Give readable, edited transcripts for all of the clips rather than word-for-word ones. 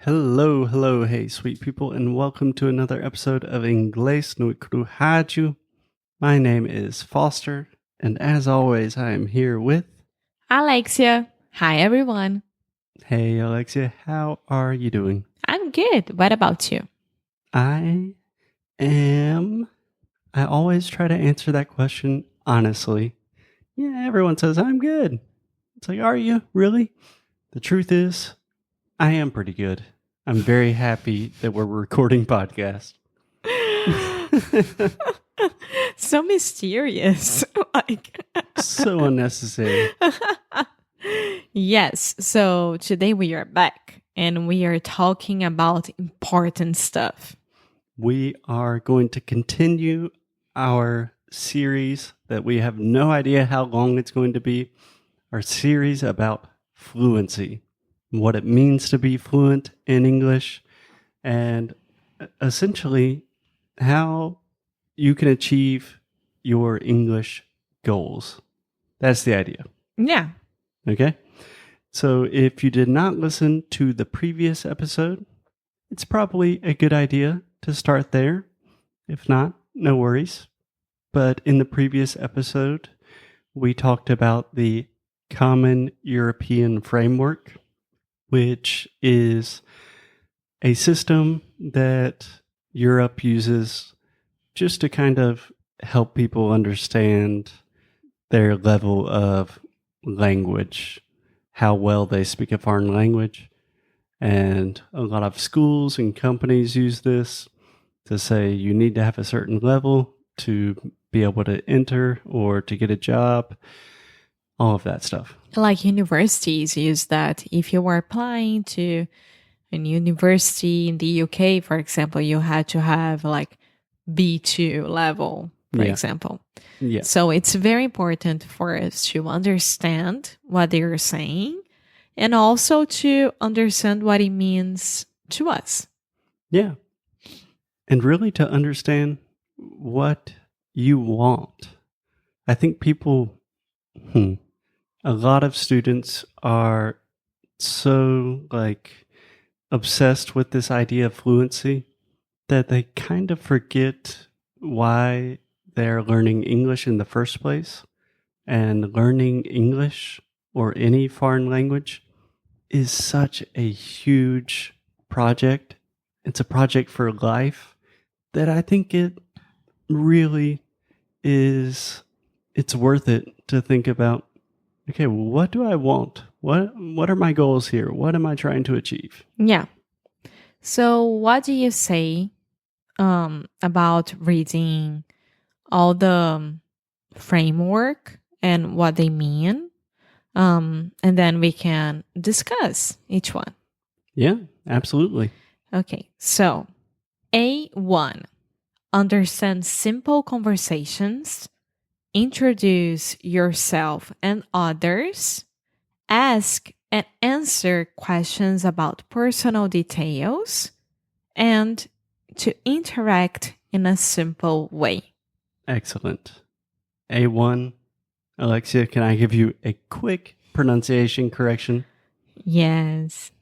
Hello, hey sweet people, and welcome to another episode of Inglês no Rádio. My name is Foster, and as always, I am here with... Alexia. Hi, everyone. Hey, Alexia, how are you doing? I'm good. What about you? I always try to answer that question honestly. Yeah, everyone says, I'm good. It's like, are you? Really? The truth is, I am pretty good. I'm very happy that we're recording podcast. So mysterious. So unnecessary. Yes. So today we are back and we are talking about important stuff. We are going to continue our series that we have no idea how long it's going to be. Our series about fluency, what it means to be fluent in English, and essentially how you can achieve your English goals. That's the idea. Yeah. Okay? So if you did not listen to the previous episode, it's probably a good idea to start there. If not, no worries. But in the previous episode, we talked about the Common European Framework, which is a system that Europe uses just to kind of help people understand their level of language, how well they speak a foreign language. And a lot of schools and companies use this to say you need to have a certain level to be able to enter or to get a job, all of that stuff. Like universities use that. If you were applying to a university in the UK, for example, you had to have like B2 level, for example. Yeah. So it's very important for us to understand what they're saying and also to understand what it means to us. Yeah. And really to understand what you want. I think people, a lot of students are so obsessed with this idea of fluency that they kind of forget why they're learning English in the first place. And learning English or any foreign language is such a huge project. It's a project for life that I think it really is, it's worth it to think about, okay, what do I want? What are my goals here? What am I trying to achieve? Yeah. So what do you say about reading all the framework and what they mean? And then we can discuss each one. Yeah, absolutely. Okay, so A1, understand simple conversations, introduce yourself and others, ask and answer questions about personal details, and to interact in a simple way. Excellent. A1, Alexia, can I give you a quick pronunciation correction? Yes.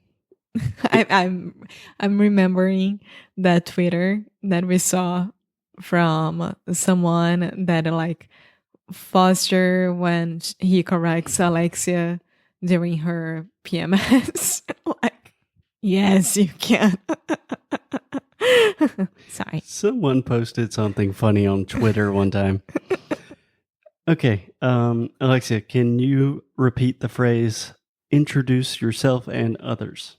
I'm remembering that Twitter that we saw from someone that Foster when he corrects Alexia during her PMS. Yes, you can. Sorry. Someone posted something funny on Twitter one time. Okay, Alexia, can you repeat the phrase, introduce yourself and others?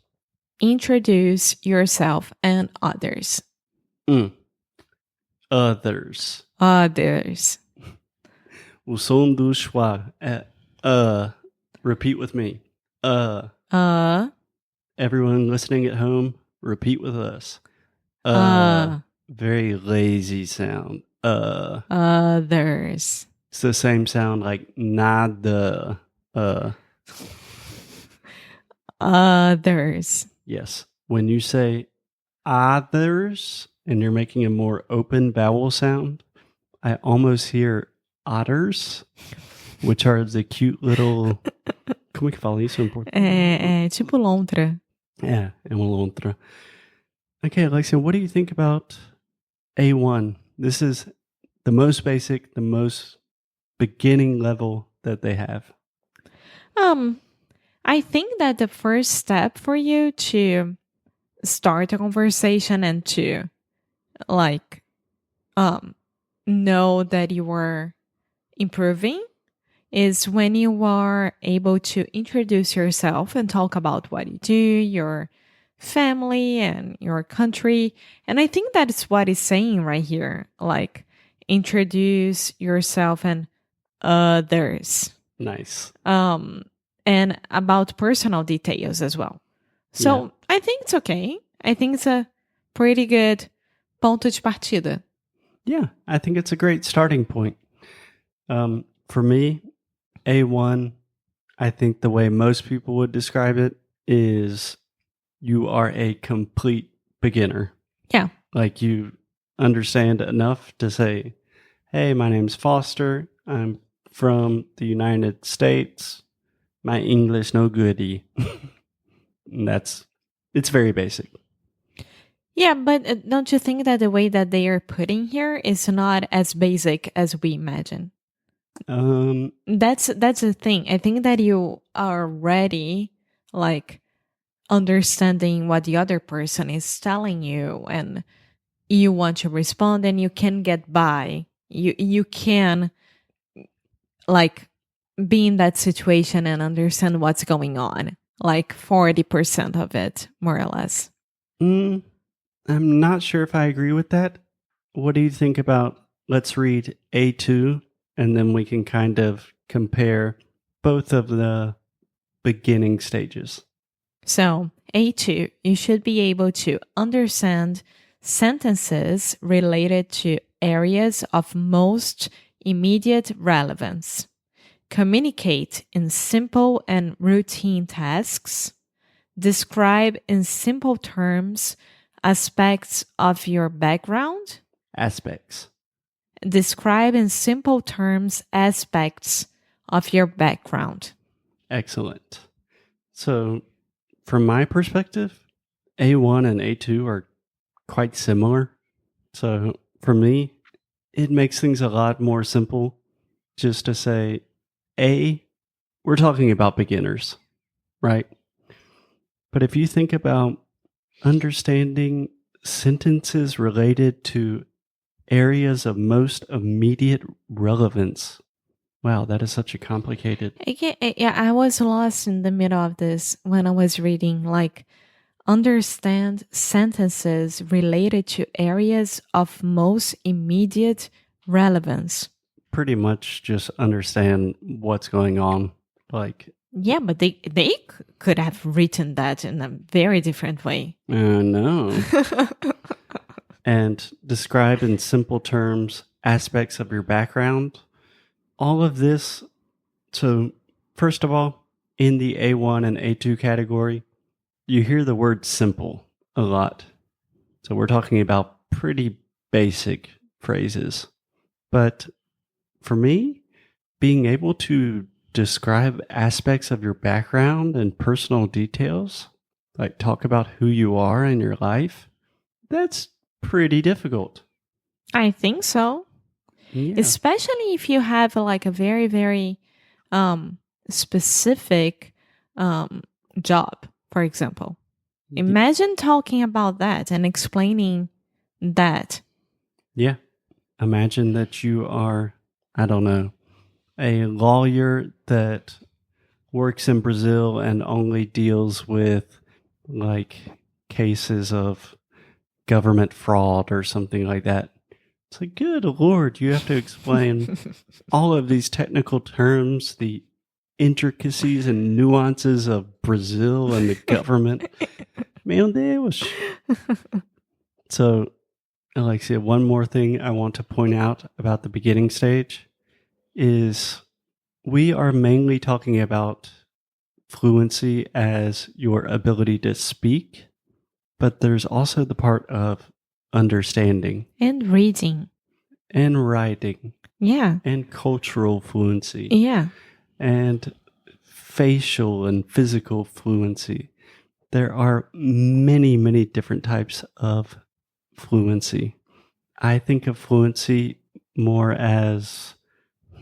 Introduce yourself and others. Others. Others. O som do schwa. Repeat with me. Everyone listening at home, repeat with us. Very lazy sound. Others. It's the same sound like nada. Others. Yes. When you say others and you're making a more open vowel sound, I almost hear otters, which are the cute little... Como é que fala isso em português? É tipo lontra. É uma lontra. Okay, Alexia, what do you think about A1? This is the most basic, the most beginning level that they have. I think that the first step for you to start a conversation and to like know that you are improving is when you are able to introduce yourself and talk about what you do, your family and your country. And I think that's what it's saying right here. Like introduce yourself and others. Nice. And about personal details as well. So I think it's okay. I think it's a pretty good ponto de partida. Yeah, I think it's a great starting point. For me, A1, I think the way most people would describe it is you are a complete beginner. Yeah. Like you understand enough to say, hey, my name's Foster. I'm from the United States. My English no goodie. And it's very basic. Yeah, but don't you think that the way that they are putting here is not as basic as we imagine? That's the thing. I think that you are already like understanding what the other person is telling you and you want to respond and you can get by. You can like be in that situation and understand what's going on. Like 40% of it, more or less. I'm not sure if I agree with that. What do you think about let's read A2 and then we can kind of compare both of the beginning stages. So, A2, you should be able to understand sentences related to areas of most immediate relevance, communicate in simple and routine tasks, describe in simple terms aspects of your background. Aspects. Describe in simple terms aspects of your background. Excellent. So, from my perspective, A1 and A2 are quite similar. So, for me, it makes things a lot more simple just to say, A, we're talking about beginners, right? But if you think about understanding sentences related to areas of most immediate relevance, wow, that is such a complicated... Yeah, I was lost in the middle of this when I was reading, like, understand sentences related to areas of most immediate relevance. Pretty much just understand what's going on. Like, yeah, but they could have written that in a very different way. No. And describe in simple terms aspects of your background. All of this. So, first of all, in the A1 and A2 category, you hear the word simple a lot. So, we're talking about pretty basic phrases. But for me, being able to describe aspects of your background and personal details, like talk about who you are in your life, that's pretty difficult. I think so. Yeah. Especially if you have like a very, very specific job, for example. Imagine talking about that and explaining that. Yeah. Imagine that you are, I don't know, a lawyer that works in Brazil and only deals with like cases of government fraud or something like that. It's like, good Lord, you have to explain all of these technical terms, the intricacies and nuances of Brazil and the government. Meu Deus. So, Alexia, one more thing I want to point out about the beginning stage is we are mainly talking about fluency as your ability to speak, but there's also the part of understanding. And reading. And writing. Yeah. And cultural fluency. Yeah. And facial and physical fluency. there are many, many different types of fluency. I think of fluency more as,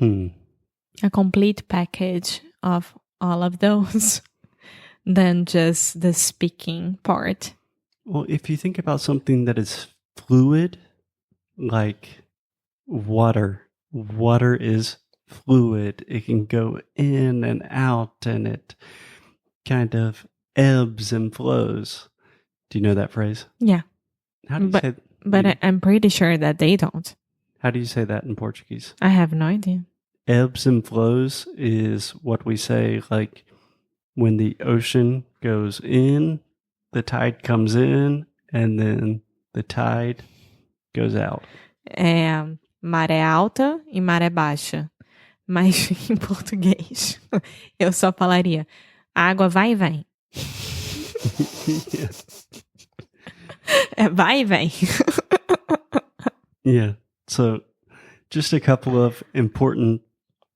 a complete package of all of those than just the speaking part. Well, if you think about something that is fluid, like water is fluid. It can go in and out, and it kind of ebbs and flows. Do you know that phrase? Yeah. How do you say? But I'm pretty sure that they don't. How do you say that in Portuguese? I have no idea. Ebbs and flows is what we say, like when the ocean goes in, the tide comes in, and then the tide goes out. É maré alta e maré baixa. Mas em português, eu só falaria: a água vai e vem. Yeah. É vai e vem. Yeah. So just a couple of important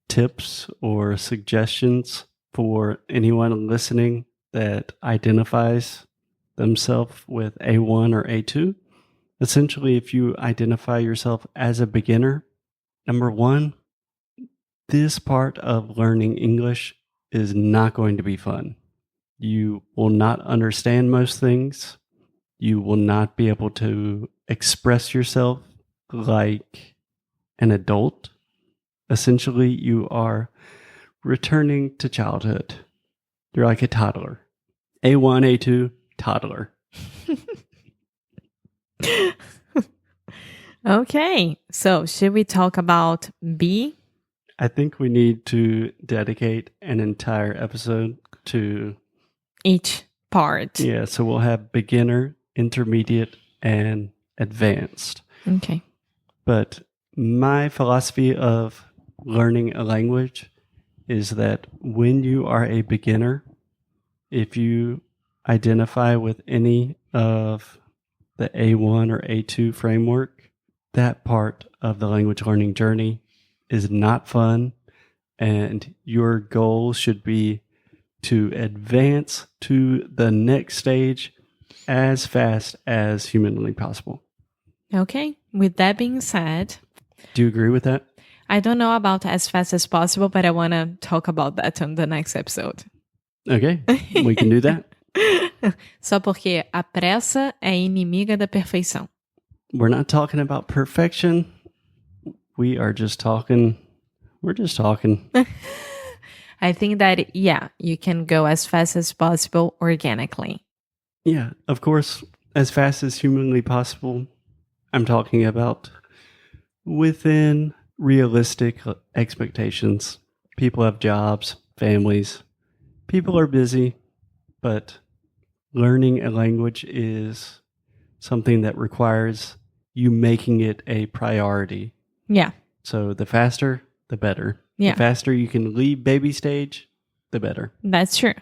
tips or suggestions for anyone listening that identifies themselves with A1 or A2. Essentially, if you identify yourself as a beginner, number one, this part of learning English is not going to be fun. You will not understand most things. You will not be able to express yourself like an adult. Essentially, you are returning to childhood. You're like a toddler. A1, A2, toddler. Okay, so should we talk about B? I think we need to dedicate an entire episode to Each part. Yeah, so we'll have beginner, intermediate, and advanced. Okay. But my philosophy of learning a language is that when you are a beginner, if you identify with any of the A1 or A2 framework, that part of the language learning journey is not fun, and your goal should be to advance to the next stage as fast as humanly possible. Okay, with that being said, Do you agree with that? I don't know about as fast as possible, but I want to talk about that on the next episode. Okay, we can do that. Só porque a pressa é inimiga da perfeição. We're not talking about perfection. We're just talking. I think that, yeah, you can go as fast as possible organically. Yeah, of course, as fast as humanly possible. I'm talking about within realistic expectations. People have jobs, families. People are busy, but learning a language is something that requires you making it a priority. Yeah. So the faster, the better. Yeah. The faster you can leave baby stage, the better. That's true.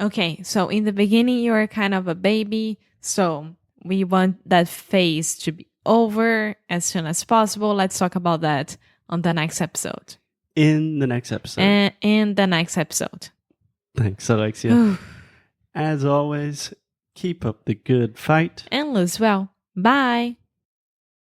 Okay, so in the beginning, you are kind of a baby. So we want that phase to be over as soon as possible. Let's talk about that on the next episode. In the next episode. In the next episode. Thanks, Alexia. As always, keep up the good fight. And lose well. Bye.